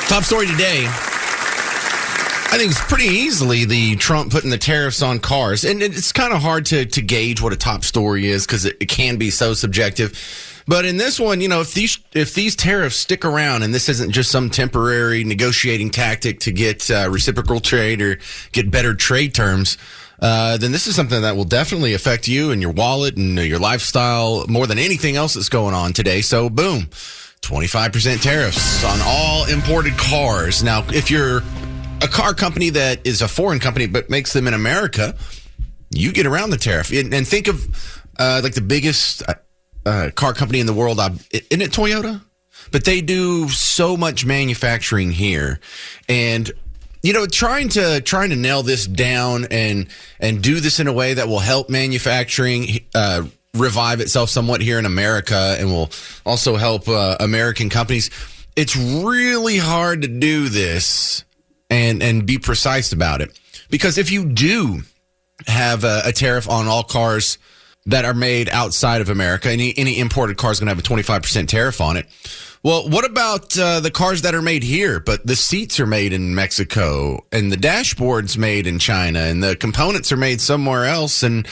Top story today. I think it's pretty easily the Trump putting the tariffs on cars. And it's kind of hard to gauge what a top story is because it can be so subjective. But in this one, if these tariffs stick around and this isn't just some temporary negotiating tactic to get reciprocal trade or get better trade terms, then this is something that will definitely affect you and your wallet and your lifestyle more than anything else that's going on today. So boom, 25% tariffs on all imported cars. Now, if you're a car company that is a foreign company but makes them in America, you get around the tariff. And think of like the biggest car company in the world, isn't it Toyota? But they do so much manufacturing here. And trying to nail this down and do this in a way that will help manufacturing revive itself somewhat here in America and will also help American companies. It's really hard to do this and be precise about it. Because if you do have a tariff on all cars that are made outside of America, any imported car is going to have a 25% tariff on it. Well, what about the cars that are made here, but the seats are made in Mexico and the dashboard's made in China and the components are made somewhere else? And,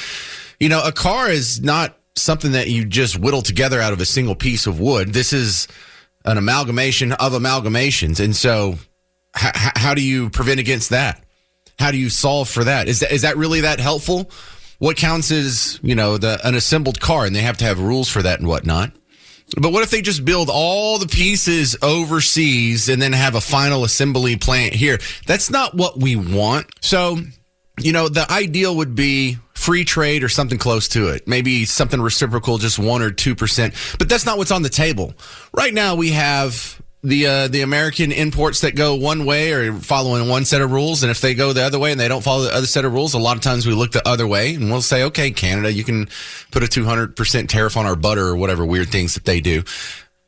a car is not something that you just whittle together out of a single piece of wood. This is an amalgamation of amalgamations. And so how do you prevent against that? How do you solve for that? Is that really that helpful? What counts as, an assembled car, and they have to have rules for that and whatnot. But what if they just build all the pieces overseas and then have a final assembly plant here? That's not what we want. So, the ideal would be free trade or something close to it. Maybe something reciprocal, just 1 or 2%. But that's not what's on the table. Right now we have the American imports that go one way or following one set of rules. And if they go the other way and they don't follow the other set of rules, a lot of times we look the other way and we'll say, okay, Canada, you can put a 200% tariff on our butter or whatever weird things that they do.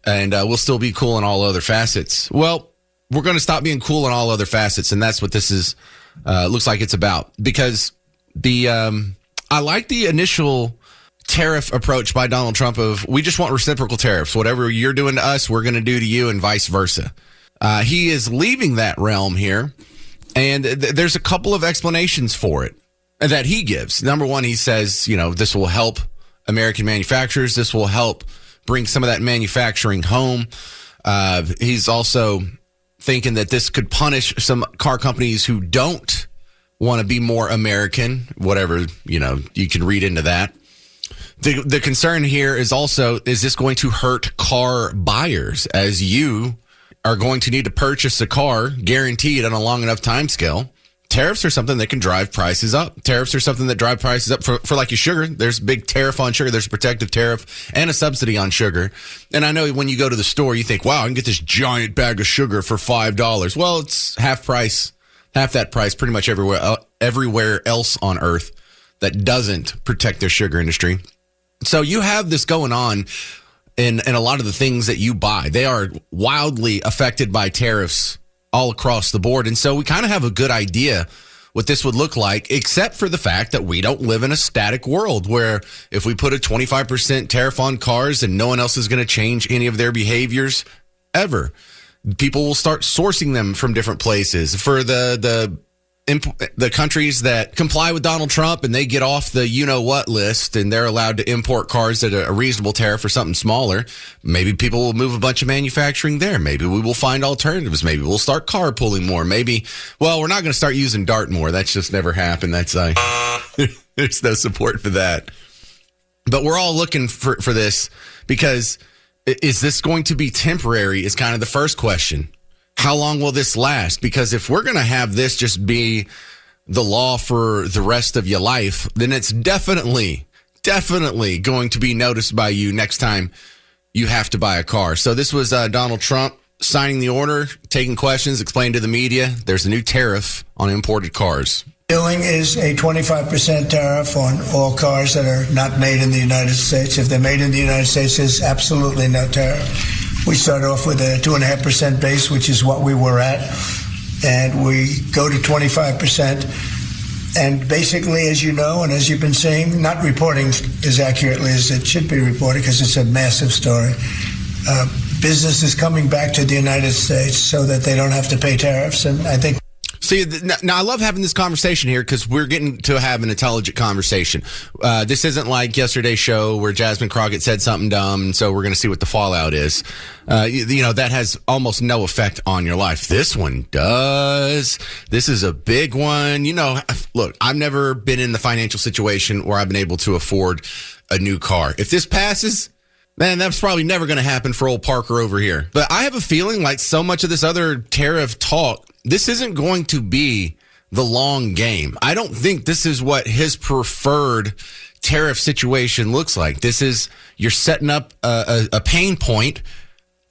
And we'll still be cool in all other facets. Well, we're going to stop being cool in all other facets. And that's what this is, looks like it's about. Because I like the initial tariff approach by Donald Trump of we just want reciprocal tariffs. Whatever you're doing to us, we're going to do to you and vice versa. He is leaving that realm here. And there's a couple of explanations for it that he gives. Number one, he says, this will help American manufacturers. This will help bring some of that manufacturing home. He's also thinking that this could punish some car companies who don't want to be more American, whatever, you can read into that. The concern here is also, is this going to hurt car buyers as you are going to need to purchase a car guaranteed on a long enough time scale? Tariffs are something that can drive prices up. Tariffs are something that drive prices up for like your sugar. There's a big tariff on sugar. There's a protective tariff and a subsidy on sugar. And I know when you go to the store, you think, wow, I can get this giant bag of sugar for $5. Well, it's half that price pretty much everywhere else on earth that doesn't protect their sugar industry. So you have this going on in a lot of the things that you buy. They are wildly affected by tariffs all across the board. And so we kind of have a good idea what this would look like, except for the fact that we don't live in a static world where if we put a 25% tariff on cars and no one else is going to change any of their behaviors ever. People will start sourcing them from different places. For the countries that comply with Donald Trump and they get off the you-know-what list and they're allowed to import cars at a reasonable tariff or something smaller, maybe people will move a bunch of manufacturing there. Maybe we will find alternatives. Maybe we'll start carpooling more. Maybe, well, we're not going to start using DART more. That's just never happened. That's there's no support for that. But we're all looking for this because is this going to be temporary is kind of the first question. How long will this last? Because if we're going to have this just be the law for the rest of your life, then it's definitely going to be noticed by you next time you have to buy a car. So this was Donald Trump signing the order, taking questions, explaining to the media there's a new tariff on imported cars. Doing is a 25% tariff on all cars that are not made in the United States. If they're made in the United States, there's absolutely no tariff. We start off with a 2.5% base, which is what we were at, and we go to 25%. And basically, as you know, and as you've been saying, not reporting as accurately as it should be reported because it's a massive story. business is coming back to the United States so that they don't have to pay tariffs. And I think. See, now I love having this conversation here because we're getting to have an intelligent conversation. This isn't like yesterday's show where Jasmine Crockett said something dumb, and so we're going to see what the fallout is. That has almost no effect on your life. This one does. This is a big one. Look, I've never been in the financial situation where I've been able to afford a new car. If this passes, man, that's probably never going to happen for old Parker over here. But I have a feeling like so much of this other tariff talk, this isn't going to be the long game. I don't think this is what his preferred tariff situation looks like. This is, you're setting up a pain point,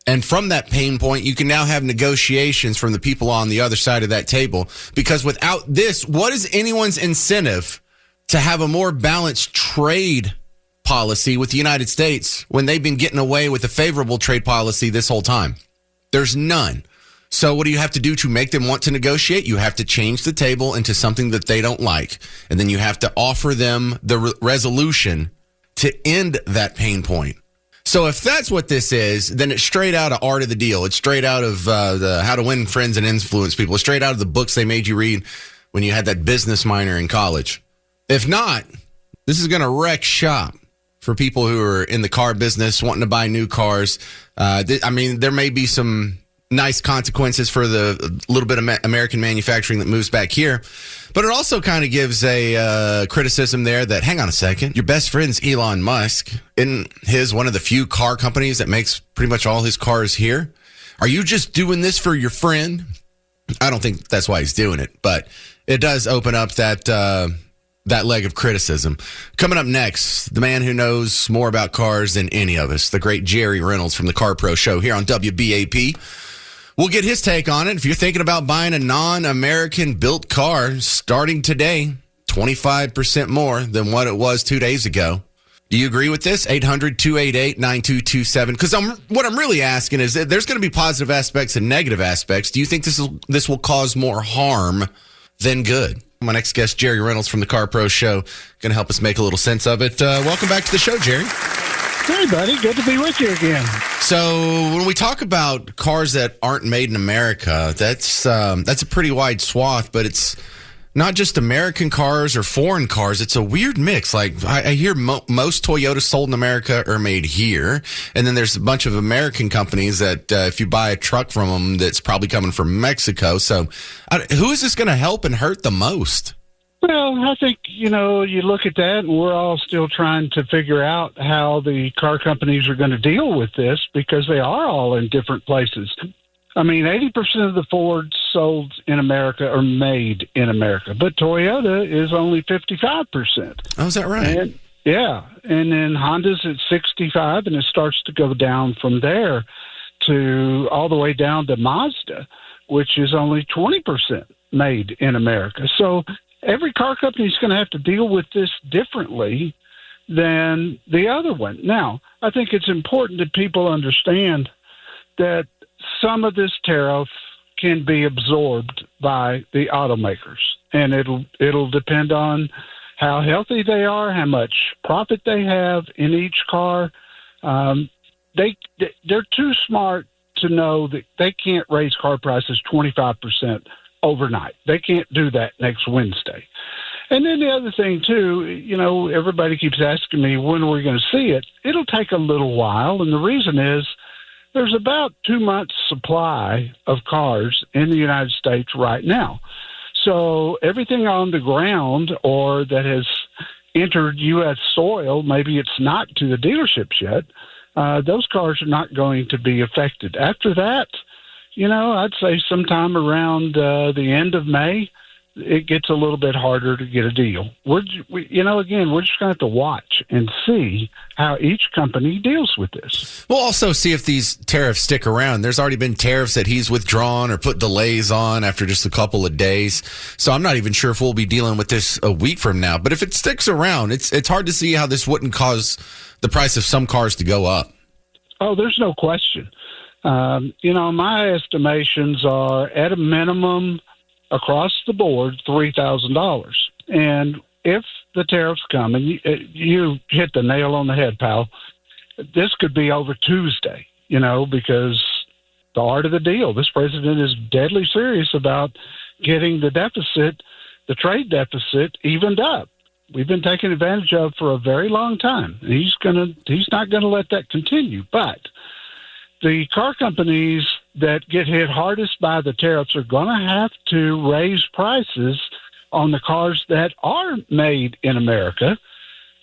and from that pain point, you can now have negotiations from the people on the other side of that table. Because without this, what is anyone's incentive to have a more balanced trade policy with the United States when they've been getting away with a favorable trade policy this whole time? There's none. So what do you have to do to make them want to negotiate? You have to change the table into something that they don't like. And then you have to offer them the resolution to end that pain point. So if that's what this is, then it's straight out of Art of the Deal. It's straight out of the How to Win Friends and Influence People. It's straight out of the books they made you read when you had that business minor in college. If not, this is going to wreck shop for people who are in the car business, wanting to buy new cars. There may be some nice consequences for the little bit of American manufacturing that moves back here. But it also kind of gives a criticism there that, hang on a second, your best friend's Elon Musk. Isn't his one of the few car companies that makes pretty much all his cars here? Are you just doing this for your friend? I don't think that's why he's doing it, but it does open up that leg of criticism. Coming up next, the man who knows more about cars than any of us, the great Jerry Reynolds from the Car Pro Show here on WBAP. We'll get his take on it. If you're thinking about buying a non-American built car starting today, 25% more than what it was 2 days ago. Do you agree with this? 800-288-9227. Because what I'm really asking is, there's going to be positive aspects and negative aspects. Do you think this will cause more harm than good? My next guest, Jerry Reynolds from the Car Pro Show, going to help us make a little sense of it. Welcome back to the show, Jerry. Hey, buddy. Good to be with you again. So when we talk about cars that aren't made in America, that's a pretty wide swath, but it's not just American cars or foreign cars. It's a weird mix. Like I hear most Toyotas sold in America are made here. And then there's a bunch of American companies that if you buy a truck from them, that's probably coming from Mexico. So who is this going to help and hurt the most? Well, I think, you look at that, and we're all still trying to figure out how the car companies are going to deal with this, because they are all in different places. I mean, 80% of the Fords sold in America are made in America, but Toyota is only 55%. Oh, is that right? And then Honda's at 65%, and it starts to go down from there to all the way down to Mazda, which is only 20% made in America. So every car company is going to have to deal with this differently than the other one. Now, I think it's important that people understand that some of this tariff can be absorbed by the automakers, and it'll depend on how healthy they are, how much profit they have in each car. They're too smart to know that they can't raise car prices 25% overnight. They can't do that next Wednesday. And then the other thing, too, everybody keeps asking me, when are we going to see it? It'll take a little while, and the reason is there's about 2 months' supply of cars in the United States right now. So everything on the ground or that has entered U.S. soil, maybe it's not to the dealerships yet, those cars are not going to be affected. After that, I'd say sometime around the end of May, it gets a little bit harder to get a deal. We're just going to have to watch and see how each company deals with this. We'll also see if these tariffs stick around. There's already been tariffs that he's withdrawn or put delays on after just a couple of days. So I'm not even sure if we'll be dealing with this a week from now. But if it sticks around, it's hard to see how this wouldn't cause the price of some cars to go up. Oh, there's no question. My estimations are at a minimum across the board $3,000. And if the tariffs come, and you hit the nail on the head, pal, this could be over Tuesday. because the art of the deal. This president is deadly serious about getting the trade deficit, evened up. We've been taken advantage of for a very long time. He's not gonna let that continue. But the car companies that get hit hardest by the tariffs are gonna have to raise prices on the cars that are made in America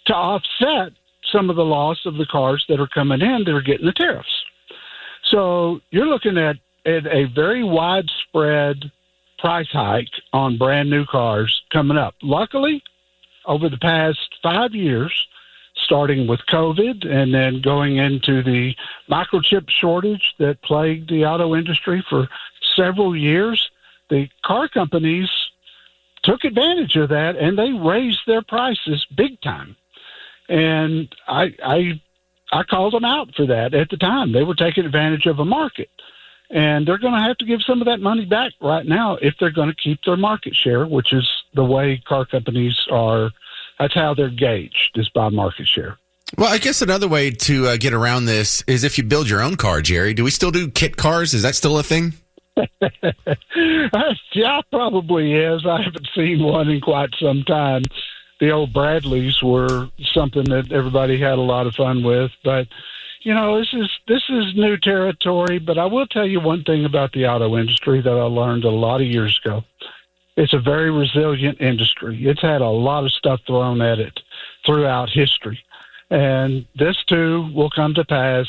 to offset some of the loss of the cars that are coming in that are getting the tariffs. So you're looking at a very widespread price hike on brand new cars coming up. Luckily, over the past 5 years, starting with COVID and then going into the microchip shortage that plagued the auto industry for several years, the car companies took advantage of that and they raised their prices big time. And I called them out for that at the time. They were taking advantage of a market. And they're going to have to give some of that money back right now if they're going to keep their market share, which is the way car companies are. That's how they're gauged, is by market share. Well, I guess another way to get around this is if you build your own car, Jerry. Do we still do kit cars? Is that still a thing? Yeah, probably is. I haven't seen one in quite some time. The old Bradleys were something that everybody had a lot of fun with, but this is new territory. But I will tell you one thing about the auto industry that I learned a lot of years ago. It's a very resilient industry. It's had a lot of stuff thrown at it throughout history, and this too will come to pass.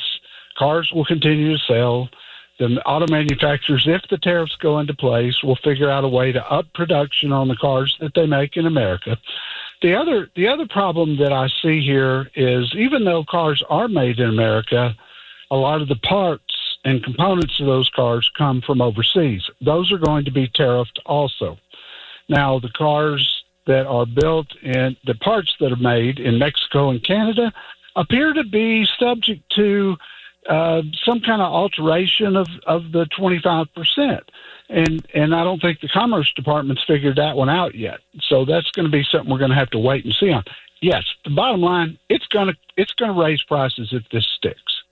Cars will continue to sell. The auto manufacturers, if the tariffs go into place, will figure out a way to up production on the cars that they make in America. The other problem that I see here is even though cars are made in America, a lot of the parts and components of those cars come from overseas. Those are going to be tariffed also. Now, the cars that are built and the parts that are made in Mexico and Canada appear to be subject to some kind of alteration of the 25%. And I don't think the Commerce Department's figured that one out yet. So that's going to be something we're going to have to wait and see on. Yes, the bottom line, it's going to raise prices if this sticks.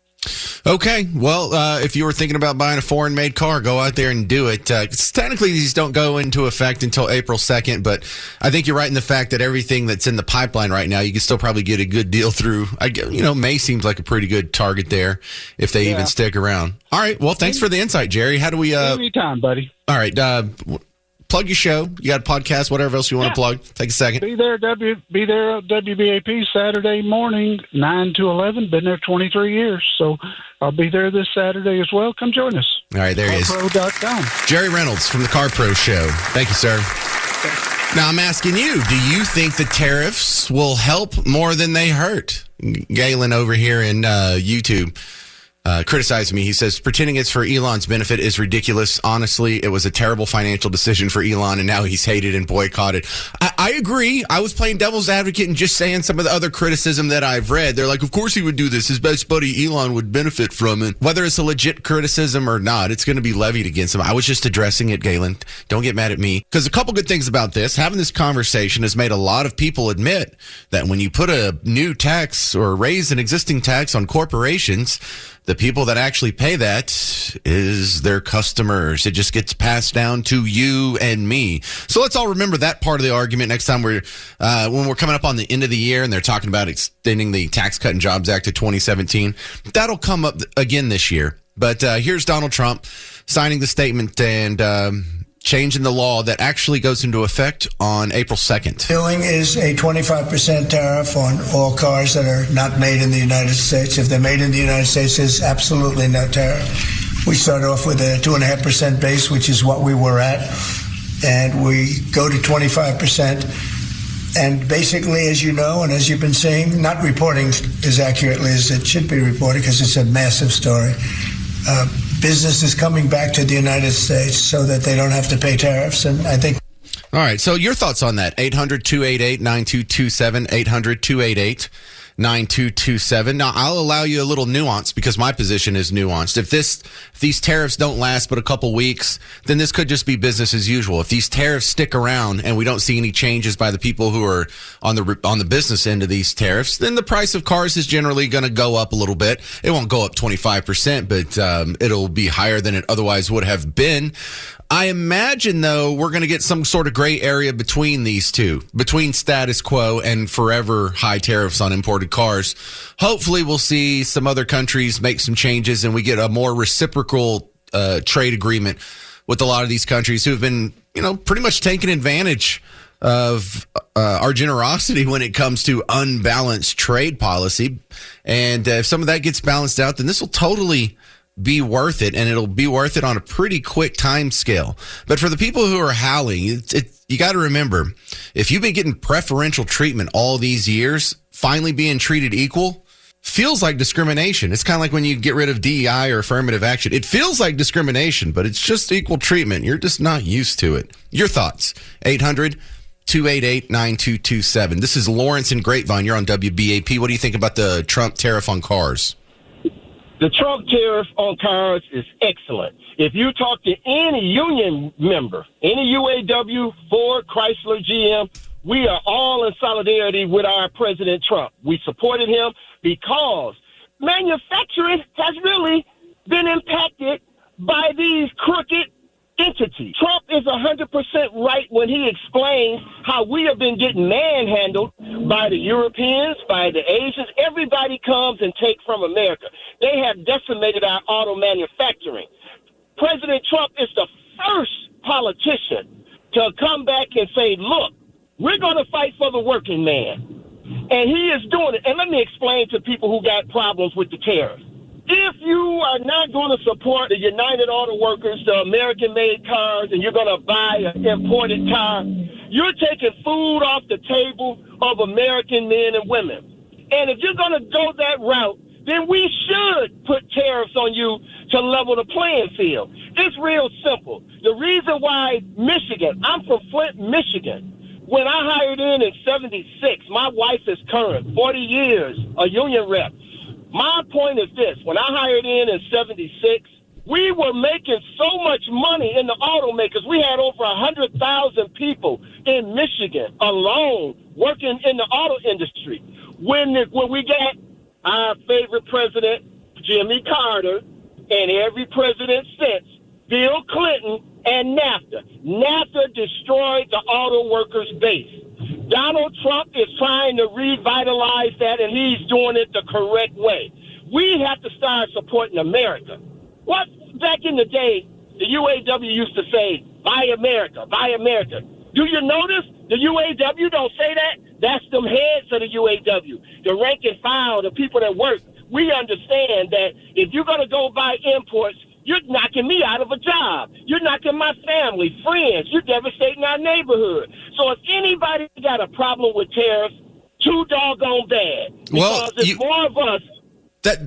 Okay, well, if you were thinking about buying a foreign-made car, go out there and do it. Technically, these don't go into effect until April 2nd, but I think you're right in the fact that everything that's in the pipeline right now, you can still probably get a good deal through. May seems like a pretty good target there if they even stick around. All right, well, thanks for the insight, Jerry. How do we... Anytime, buddy. All right, plug your show. You got a podcast, whatever else you want to plug. Take a second. Be there at WBAP Saturday morning, 9 to 11. Been there 23 years, so I'll be there this Saturday as well. Come join us. All right, there he is. CarPro.com. Jerry Reynolds from the Car Pro Show. Thank you, sir. Now, I'm asking you, do you think the tariffs will help more than they hurt? Galen over here in YouTube criticized me. He says, pretending it's for Elon's benefit is ridiculous. Honestly, it was a terrible financial decision for Elon, and now he's hated and boycotted. I agree. I was playing devil's advocate and just saying some of the other criticism that I've read. They're like, of course he would do this. His best buddy Elon would benefit from it. Whether it's a legit criticism or not, it's going to be levied against him. I was just addressing it, Galen. Don't get mad at me. Because a couple good things about this, having this conversation has made a lot of people admit that when you put a new tax or raise an existing tax on corporations, the people that actually pay that is their customers. It just gets passed down to you and me. So let's all remember that part of the argument next time when we're coming up on the end of the year and they're talking about extending the Tax Cut and Jobs Act to 2017. That'll come up again this year. But here's Donald Trump signing the statement and changing the law that actually goes into effect on April 2nd. Doing is a 25% tariff on all cars that are not made in the United States. If they're made in the United States, there's absolutely no tariff. We start off with a 2.5% base, which is what we were at, and we go to 25%. And basically, as you know, and as you've been seeing, not reporting as accurately as it should be reported because it's a massive story. Business is coming back to the United States so that they don't have to pay tariffs. And I think. All right. So your thoughts on that? 800-288-9227, 9227. Now, I'll allow you a little nuance because my position is nuanced. If these tariffs don't last but a couple weeks, then this could just be business as usual. If these tariffs stick around and we don't see any changes by the people who are on the business end of these tariffs, then the price of cars is generally going to go up a little bit. It won't go up 25%, but it'll be higher than it otherwise would have been. I imagine, though, we're going to get some sort of gray area between these two, between status quo and forever high tariffs on imported cars. Hopefully, we'll see some other countries make some changes and we get a more reciprocal trade agreement with a lot of these countries who have been, pretty much taking advantage of our generosity when it comes to unbalanced trade policy. And if some of that gets balanced out, then this will totally be worth it, and it'll be worth it on a pretty quick time scale. But for the people who are howling, you got to remember, if you've been getting preferential treatment all these years, finally being treated equal feels like discrimination. It's kind of like when you get rid of DEI or affirmative action. It feels like discrimination, but it's just equal treatment. You're just not used to it. Your thoughts? 800-288-9227. This is Lawrence in Grapevine. You're on WBAP. What do you think about the Trump tariff on cars? The Trump tariff on cars is excellent. If you talk to any union member, any UAW, Ford, Chrysler, GM, we are all in solidarity with our President Trump. We supported him because manufacturing has really been impacted by these crooked entities. Trump is 100% right when he explains how we have been getting manhandled by the Europeans, by the Asians. Everybody comes and takes from America. They have decimated our auto manufacturing. President Trump is the first politician to come back and say, look, we're going to fight for the working man. And he is doing it. And let me explain to people who got problems with the tariffs. If you are not going to support the United Auto Workers, the American-made cars, and you're going to buy an imported car, you're taking food off the table of American men and women. And if you're going to go that route, then we should put tariffs on you to level the playing field. It's real simple. The reason why Michigan, I'm from Flint, Michigan. When I hired in 76, my wife is current, 40 years, a union rep. My point is this. When I hired in 76, we were making so much money in the automakers. We had over 100,000 people in Michigan alone working in the auto industry. When we got our favorite president, Jimmy Carter, and every president since, Bill Clinton, and NAFTA. NAFTA destroyed the auto workers' base. Donald Trump is trying to revitalize that, and he's doing it the correct way. We have to start supporting America. What back in the day, the UAW used to say, buy America, buy America. Do you notice the UAW don't say that? That's them heads of the UAW, the rank and file, the people that work. We understand that if you're going to go buy imports, you're knocking me out of a job. You're knocking my family, friends. You're devastating our neighborhood. So if anybody got a problem with tariffs, too doggone bad. Because it's more of us.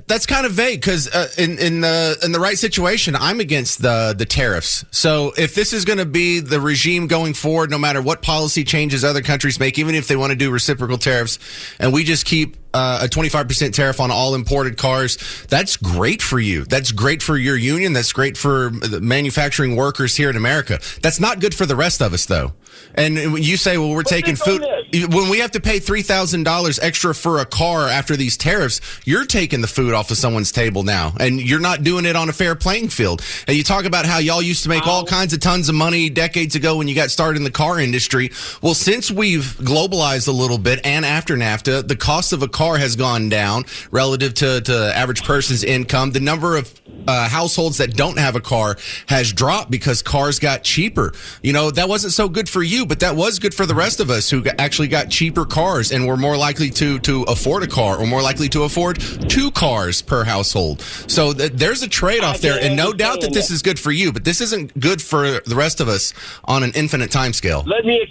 That's kind of vague because in the right situation, I'm against the tariffs. So if this is going to be the regime going forward, no matter what policy changes other countries make, even if they want to do reciprocal tariffs, and we just keep a 25% tariff on all imported cars, that's great for you. That's great for your union. That's great for the manufacturing workers here in America. That's not good for the rest of us, though. And when you say, well, we're taking food, when we have to pay $3,000 extra for a car after these tariffs, you're taking the food off of someone's table now, and you're not doing it on a fair playing field. And you talk about how y'all used to make all kinds of tons of money decades ago when you got started in the car industry. Well, since we've globalized a little bit and after NAFTA, the cost of a car has gone down relative to the average person's income. The number of households that don't have a car has dropped because cars got cheaper. You know, that wasn't so good for you, but that was good for the rest of us who actually got cheaper cars and were more likely to afford a car, or more likely to afford 2 cars per household. So there's a trade-off there, and no doubt that this is good for you, but this isn't good for the rest of us on an infinite time scale. Let me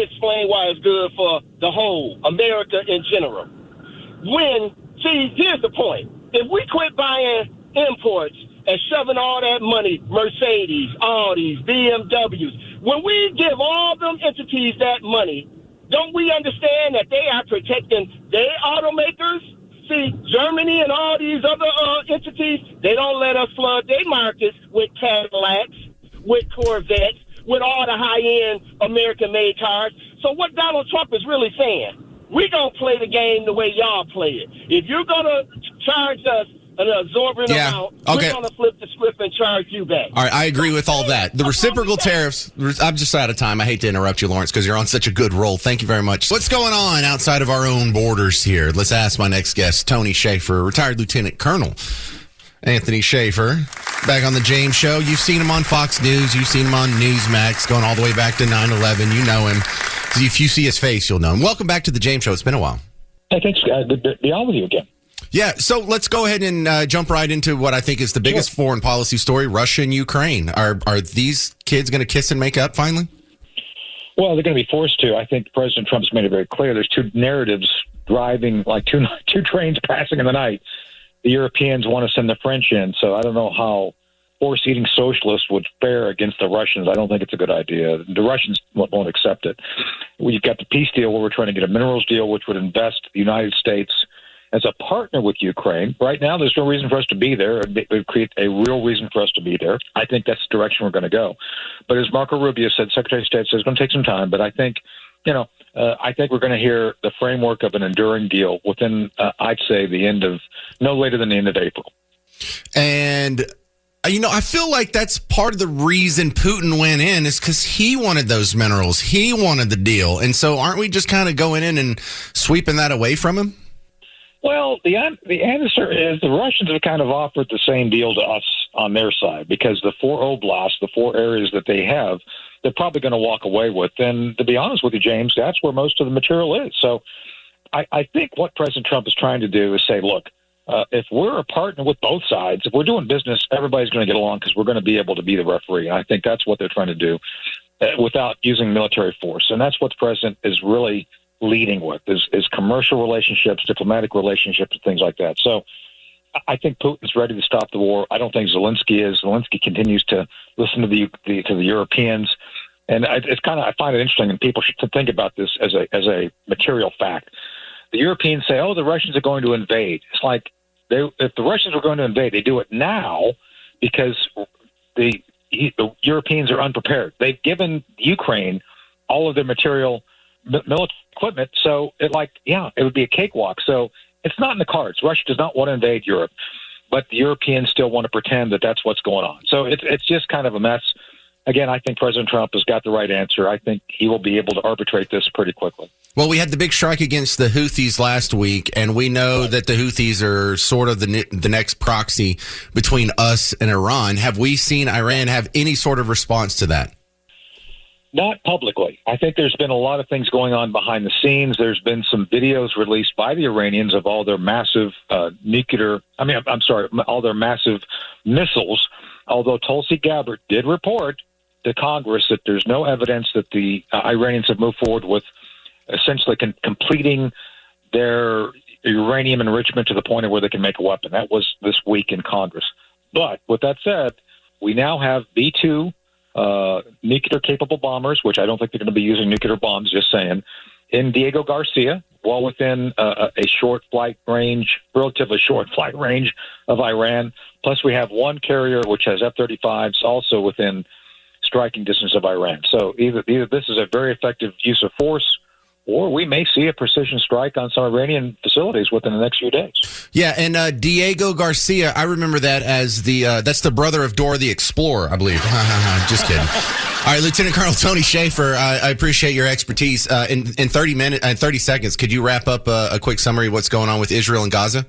explain why it's good for the whole America in general. Here's the point. If we quit buying imports and shoving all that money, Mercedes, Audis, BMWs, when we give all them entities that money, Don't we understand that they are protecting their automakers? See, Germany and all these other entities, they don't let us flood their markets with Cadillacs, with Corvettes, with all the high-end American-made cars. So what Donald Trump is really saying, we're going to play the game the way y'all play it. If you're going to charge us an absorbent amount, we're going to flip the script and charge you back. All right, I agree with all that. The reciprocal tariffs, I'm just out of time. I hate to interrupt you, Lawrence, because you're on such a good roll. Thank you very much. What's going on outside of our own borders here? Let's ask my next guest, Tony Schaefer, retired Lieutenant Colonel Anthony Schaefer, back on the James Show. You've seen him on Fox News. You've seen him on Newsmax, going all the way back to 9/11. You know him. If you see his face, you'll know him. Welcome back to the James Show. It's been a while. Hey, thanks. Good to be on with you again. Yeah, so let's go ahead and jump right into what I think is the biggest foreign policy story, Russia and Ukraine. Are these kids going to kiss and make up finally? Well, they're going to be forced to. I think President Trump's made it very clear. There's two narratives driving, like two trains passing in the night. The Europeans want to send the French in, so I don't know how horse-eating socialists would fare against the Russians. I don't think it's a good idea. The Russians won't accept it. We've got the peace deal where we're trying to get a minerals deal, which would invest the United States as a partner with Ukraine. Right now, there's no reason for us to be there. It would create a real reason for us to be there. I think that's the direction we're going to go. But as Marco Rubio said, Secretary of State says it's going to take some time. But I think, I think we're going to hear the framework of an enduring deal within, I'd say, the end of, no later than the end of April. And I feel like that's part of the reason Putin went in is because he wanted those minerals. He wanted the deal. And so aren't we just kind of going in and sweeping that away from him? Well, the answer is the Russians have kind of offered the same deal to us on their side because the 4 oblasts, the 4 areas that they have, they're probably going to walk away with. And to be honest with you, James, that's where most of the material is. So I think what President Trump is trying to do is say, look, if we're a partner with both sides, if we're doing business, everybody's going to get along because we're going to be able to be the referee. And I think that's what they're trying to do without using military force. And that's what the president is really leading with is commercial relationships, diplomatic relationships, and things like that. So I think Putin's ready to stop the war. I don't think Zelensky is. Zelensky continues to listen to the Europeans. And it's kind of, I find it interesting, and people should think about this as a material fact. The Europeans say, "Oh, the Russians are going to invade." It's like if the Russians were going to invade, they do it now because the Europeans are unprepared. They've given Ukraine all of their material, military equipment, so it would be a cakewalk. So it's not in the cards. Russia does not want to invade Europe, but the Europeans still want to pretend that that's what's going on. So it's just kind of a mess. Again, I think President Trump has got the right answer. I think he will be able to arbitrate this pretty quickly. Well, we had the big strike against the Houthis last week, and we know that the Houthis are sort of the next proxy between us and Iran. Have we seen Iran have any sort of response to that? Not publicly. I think there's been a lot of things going on behind the scenes. There's been some videos released by the Iranians of all their massive all their massive missiles, although Tulsi Gabbard did report to Congress that there's no evidence that the Iranians have moved forward with essentially completing their uranium enrichment to the point of where they can make a weapon. That was this week in Congress. But with that said, we now have B-2 nuclear-capable bombers, which I don't think they're going to be using nuclear bombs, just saying, in Diego Garcia, well within a relatively short flight range of Iran. Plus, we have one carrier which has F-35s also within striking distance of Iran. So either this is a very effective use of force, or we may see a precision strike on some Iranian facilities within the next few days. Yeah, and Diego Garcia, I remember that as that's the brother of Dora the Explorer, I believe. Just kidding. All right, Lieutenant Colonel Tony Schaefer, I appreciate your expertise. In 30 seconds, could you wrap up a quick summary of what's going on with Israel and Gaza?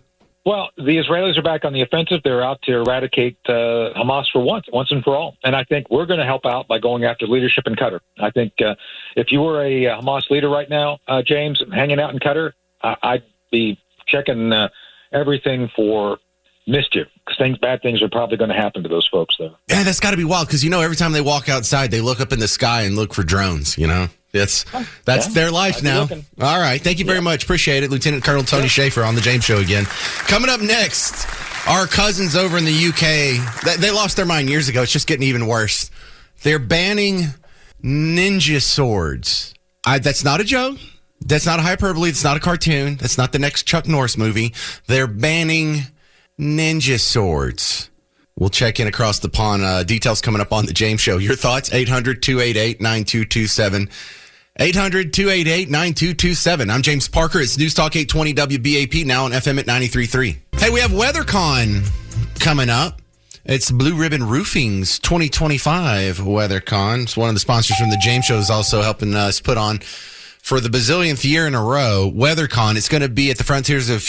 Well, the Israelis are back on the offensive. They're out to eradicate Hamas for once and for all. And I think we're going to help out by going after leadership in Qatar. I think if you were a Hamas leader right now, James, hanging out in Qatar, I'd be checking everything for mischief because bad things are probably going to happen to those folks there. Yeah, that's got to be wild because, every time they walk outside, they look up in the sky and look for drones, That's their life now. All right. Thank you very much. Appreciate it. Lieutenant Colonel Tony Schaefer on the James Show again. Coming up next, our cousins over in the UK, they lost their mind years ago. It's just getting even worse. They're banning ninja swords. That's not a joke. That's not a hyperbole. It's not a cartoon. That's not the next Chuck Norris movie. They're banning ninja swords. We'll check in across the pond. Details coming up on the James Show. Your thoughts? 800-288-9227. 800-288-9227. I'm James Parker. It's News Talk 820 WBAP, now on FM at 93.3. Hey, we have WeatherCon coming up. It's Blue Ribbon Roofing's 2025 WeatherCon. It's one of the sponsors from the James Show is also helping us put on for the bazillionth year in a row, WeatherCon. It's going to be at the Frontiers of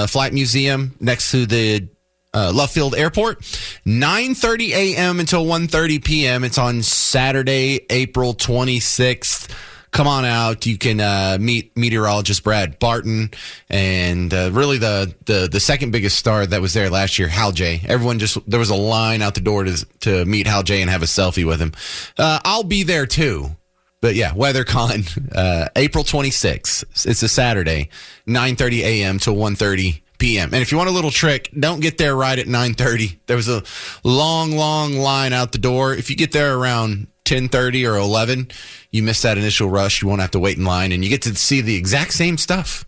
Flight Museum next to the Love Field Airport, 9:30 a.m. until 1:30 p.m. It's on Saturday, April 26th. Come on out. You can meet meteorologist Brad Barton and really the second biggest star that was there last year, Hal J. There was a line out the door to meet Hal J and have a selfie with him. I'll be there too. But yeah, WeatherCon, April 26th. It's a Saturday, 9:30 a.m. till 1:30 p.m. And if you want a little trick, don't get there right at 9:30. There was a long line out the door. If you get there around 10:30 or 11, you miss that initial rush. You won't have to wait in line, and you get to see the exact same stuff.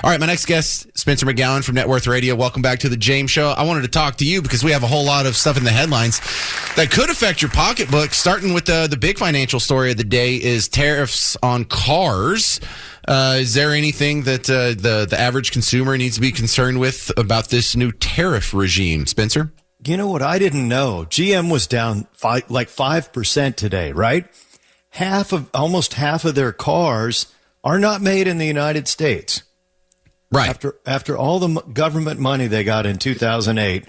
All right, my next guest, Spencer McGowan from Net Worth Radio. Welcome back to the James Show. I wanted to talk to you because we have a whole lot of stuff in the headlines that could affect your pocketbook, starting with the big financial story of the day is tariffs on cars. Is there anything that the average consumer needs to be concerned with about this new tariff regime, Spencer? You know what I didn't know? GM was down 5% today, right? Almost half of their cars are not made in the United States. Right. After all the government money they got in 2008,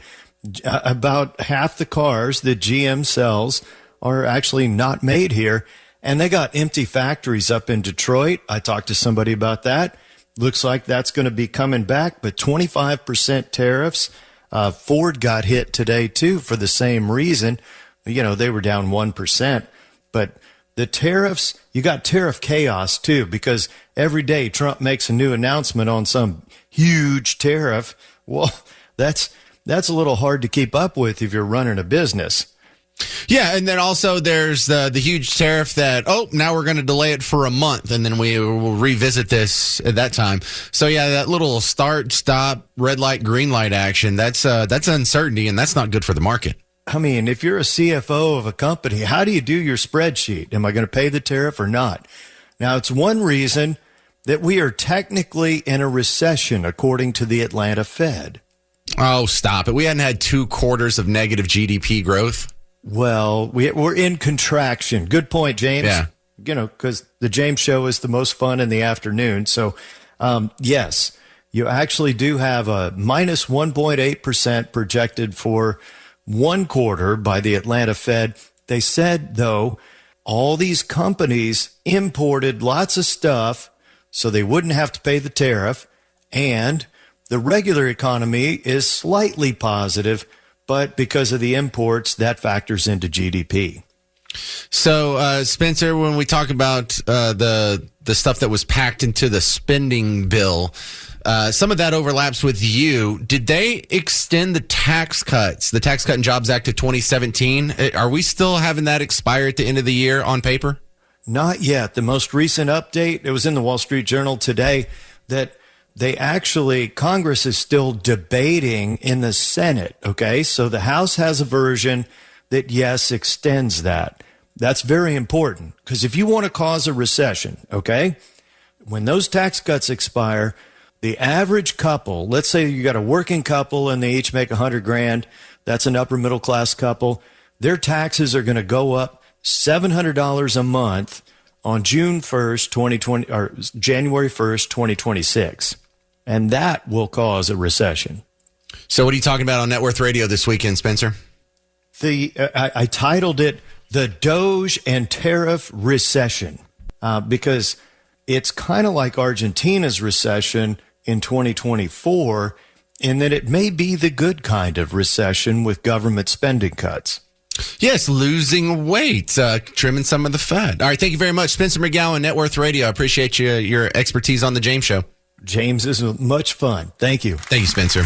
about half the cars that GM sells are actually not made here. And they got empty factories up in Detroit. I talked to somebody about that. Looks like that's going to be coming back, but 25% tariffs. Ford got hit today, too, for the same reason. You know, they were down 1%. But the tariffs, you got tariff chaos, too, because every day Trump makes a new announcement on some huge tariff. Well, that's a little hard to keep up with if you're running a business. Yeah, and then also there's the huge tariff that, now we're going to delay it for a month, and then we will revisit this at that time. So, yeah, that little start, stop, red light, green light action, that's uncertainty, and that's not good for the market. I mean, if you're a CFO of a company, how do you do your spreadsheet? Am I going to pay the tariff or not? Now, it's one reason that we are technically in a recession, according to the Atlanta Fed. Oh, stop it. We hadn't had 2 quarters of negative GDP growth. Well, we're in contraction. Good point, James. Yeah. You know, because the James Show is the most fun in the afternoon. So, yes, you actually do have a minus 1.8% projected for 1 quarter by the Atlanta Fed. They said, though, all these companies imported lots of stuff so they wouldn't have to pay the tariff. And the regular economy is slightly positive, but because of the imports, that factors into GDP. So, Spencer, when we talk about the stuff that was packed into the spending bill, some of that overlaps with you. Did they extend the Tax Cut and Jobs Act of 2017? Are we still having that expire at the end of the year on paper? Not yet. The most recent update, it was in the Wall Street Journal today, that Congress is still debating in the Senate, okay? So the House has a version that, yes, extends that. That's very important because if you want to cause a recession, okay, when those tax cuts expire, the average couple, let's say you got a working couple and they each make $100,000, that's an upper middle class couple, their taxes are going to go up $700 a month on June 1st, 2020, or January 1st, 2026. And that will cause a recession. So what are you talking about on Net Worth Radio this weekend, Spencer? I titled it The Doge and Tariff Recession because it's kind of like Argentina's recession in 2024 in that it may be the good kind of recession with government spending cuts. Yes, losing weight, trimming some of the fat. All right, thank you very much. Spencer McGowan, Net Worth Radio. I appreciate your expertise on the James Show. James, this was much fun. Thank you. Thank you, Spencer.